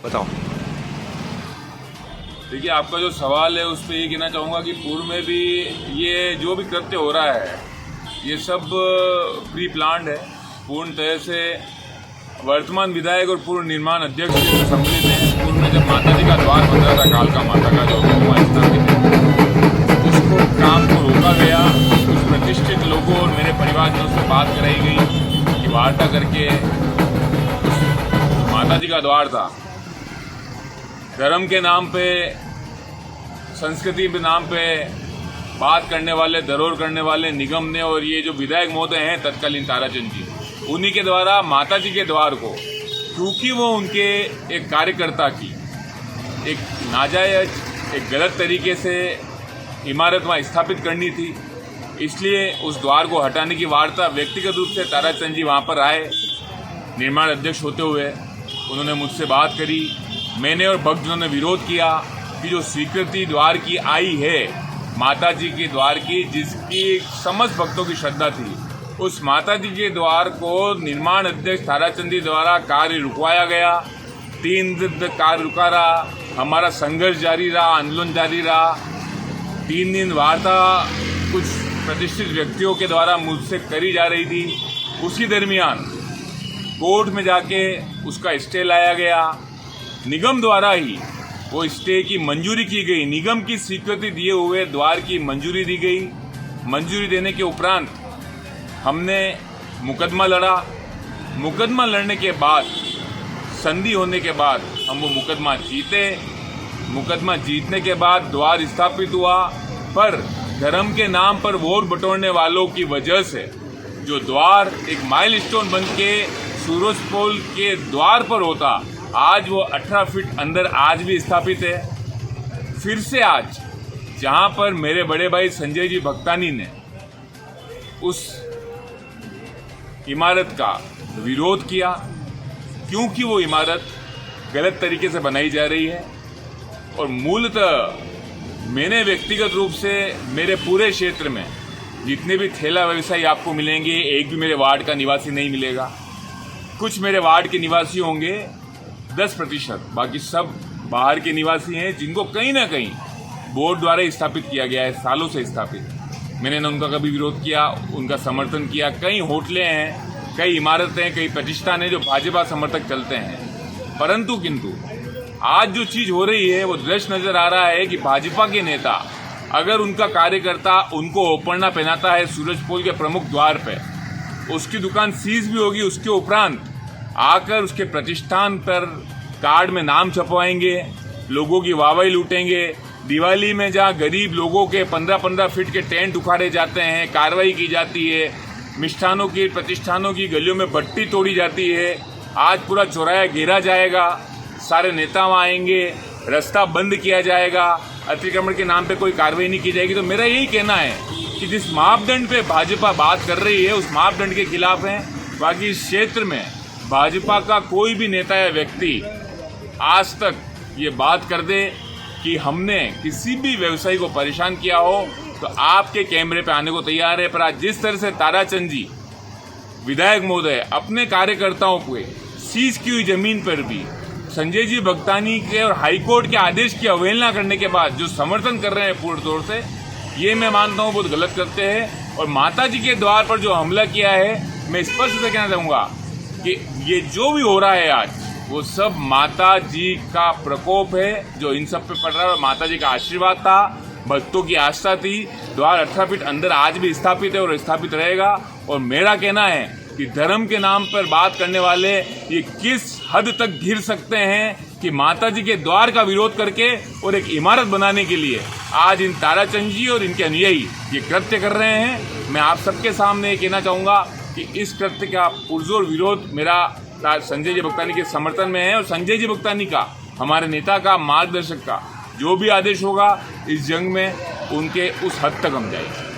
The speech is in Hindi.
बताओ। देखिए, आपका जो सवाल है उस पर ये कहना चाहूँगा कि पूर्व में भी ये जो भी कृत्य हो रहा है ये सब प्री प्लान्ड है। पूर्णतः से वर्तमान विधायक और पूर्व निर्माण अध्यक्ष जो सम्मिलित हैं, पूर्व में जब माता जी का द्वार बन रहा था, कालका माता का जो स्थापित है, उसको काम को रोका गया। कुछ प्रतिष्ठित लोगों और मेरे परिवारजनों से बात कराई गई कि वार्ता करके माता जी का द्वार था, धर्म के नाम पे, संस्कृति के नाम पे बात करने वाले, धरोहर करने वाले निगम ने और ये जो विधायक महोदय हैं तत्कालीन ताराचंद जी, उन्हीं के द्वारा माता जी के द्वार को, क्योंकि वो उनके एक कार्यकर्ता की एक नाजायज, एक गलत तरीके से इमारत वहाँ स्थापित करनी थी, इसलिए उस द्वार को हटाने की वार्ता व्यक्तिगत रूप से ताराचंद जी वहाँ पर आए निर्माण अध्यक्ष होते हुए। उन्होंने मुझसे बात करी, मैंने और भक्तजनों ने विरोध किया कि जो स्वीकृति द्वार की आई है माता जी के द्वार की, जिसकी समस्त भक्तों की श्रद्धा थी, उस माता जी के द्वार को निर्माण अध्यक्ष ताराचंद जी द्वारा कार्य रुकवाया गया। 3 दिन तक कार्य रुका रहा, हमारा संघर्ष जारी रहा, आंदोलन जारी रहा। 3 दिन वार्ता कुछ प्रतिष्ठित व्यक्तियों के द्वारा मुझसे करी जा रही थी। उसी दरमियान कोर्ट में जाके उसका स्टे लाया गया। निगम द्वारा ही वो स्टे की मंजूरी की गई, निगम की स्वीकृति दिए हुए द्वार की मंजूरी दी गई। मंजूरी देने के उपरांत हमने मुकदमा लड़ा। मुकदमा लड़ने के बाद, संधि होने के बाद हम वो मुकदमा जीते। मुकदमा जीतने के बाद द्वार स्थापित हुआ, पर धर्म के नाम पर वोट बटोरने वालों की वजह से जो द्वार एक माइलस्टोन बन के सूरजपोल के द्वार पर होता, आज वो 18 फीट अंदर आज भी स्थापित है। फिर से आज जहां पर मेरे बड़े भाई संजय जी भक्तानी ने उस इमारत का विरोध किया, क्योंकि वो इमारत गलत तरीके से बनाई जा रही है। और मूलतः मैंने व्यक्तिगत रूप से मेरे पूरे क्षेत्र में जितने भी ठेला व्यवसायी आपको मिलेंगे, एक भी मेरे वार्ड का निवासी नहीं मिलेगा। कुछ मेरे वार्ड के निवासी होंगे 10%, बाकी सब बाहर के निवासी हैं, जिनको कहीं ना कहीं बोर्ड द्वारा स्थापित किया गया है, सालों से स्थापित। मैंने न उनका कभी विरोध किया, उनका समर्थन किया। कई होटलें हैं, कई इमारतें, कई प्रतिष्ठान हैं जो भाजपा समर्थक चलते हैं, परंतु किंतु आज जो चीज हो रही है वो दृश्य नजर आ रहा है कि भाजपा के नेता, अगर उनका कार्यकर्ता उनको ओपरना पहनाता है सूरजपोल के प्रमुख द्वार पे, उसकी दुकान सीज भी होगी, उसके उपरांत आकर उसके प्रतिष्ठान पर कार्ड में नाम छपवाएंगे, लोगों की वाहवाही लूटेंगे। दिवाली में जहां गरीब लोगों के 15-15 फीट के टेंट उखाड़े जाते हैं, कार्रवाई की जाती है, मिष्ठानों की, प्रतिष्ठानों की गलियों में भट्टी तोड़ी जाती है, आज पूरा चौराहा घेरा जाएगा, सारे नेता वहाँ आएंगे, रास्ता बंद किया जाएगा, अतिक्रमण के नाम पे कोई कार्रवाई नहीं की जाएगी। तो मेरा यही कहना है कि जिस मापदंड पे भाजपा बात कर रही है उस मापदंड के खिलाफ है। बाकी इस क्षेत्र में भाजपा का कोई भी नेता या व्यक्ति आज तक ये बात कर दे कि हमने किसी भी व्यवसायी को परेशान किया हो तो आपके कैमरे पे आने को तैयार है। पर आज जिस तरह से ताराचंद जी विधायक महोदय अपने कार्यकर्ताओं को सीज की हुई जमीन पर भी संजय जी भक्तानी के और हाईकोर्ट के आदेश की अवहेलना करने के बाद जो समर्थन कर रहे हैं पूर्ण तौर से, ये मैं मानता हूँ बहुत गलत करते हैं। और माता जी के द्वार पर जो हमला किया है, मैं स्पष्ट से कहना चाहूँगा कि ये जो भी हो रहा है आज, वो सब माता जी का प्रकोप है जो इन सब पे पड़ रहा है। माता जी का आशीर्वाद था, भक्तों की आस्था थी। द्वार 18 फीट अंदर आज भी स्थापित है और स्थापित रहेगा। और मेरा कहना है कि धर्म के नाम पर बात करने वाले ये किस हद तक घिर सकते हैं कि माता जी के द्वार का विरोध करके और एक इमारत बनाने के लिए आज इन ताराचंद जी और इनके अनुयायी ये कृत्य कर रहे हैं। मैं आप सबके सामने ये कहना चाहूँगा कि इस कृत्य का पुरजोर विरोध मेरा संजय जी भक्तानी के समर्थन में है। और संजय जी भक्तानी का, हमारे नेता का, मार्गदर्शक का जो भी आदेश होगा इस जंग में उनके उस हद तक हम जाएंगे।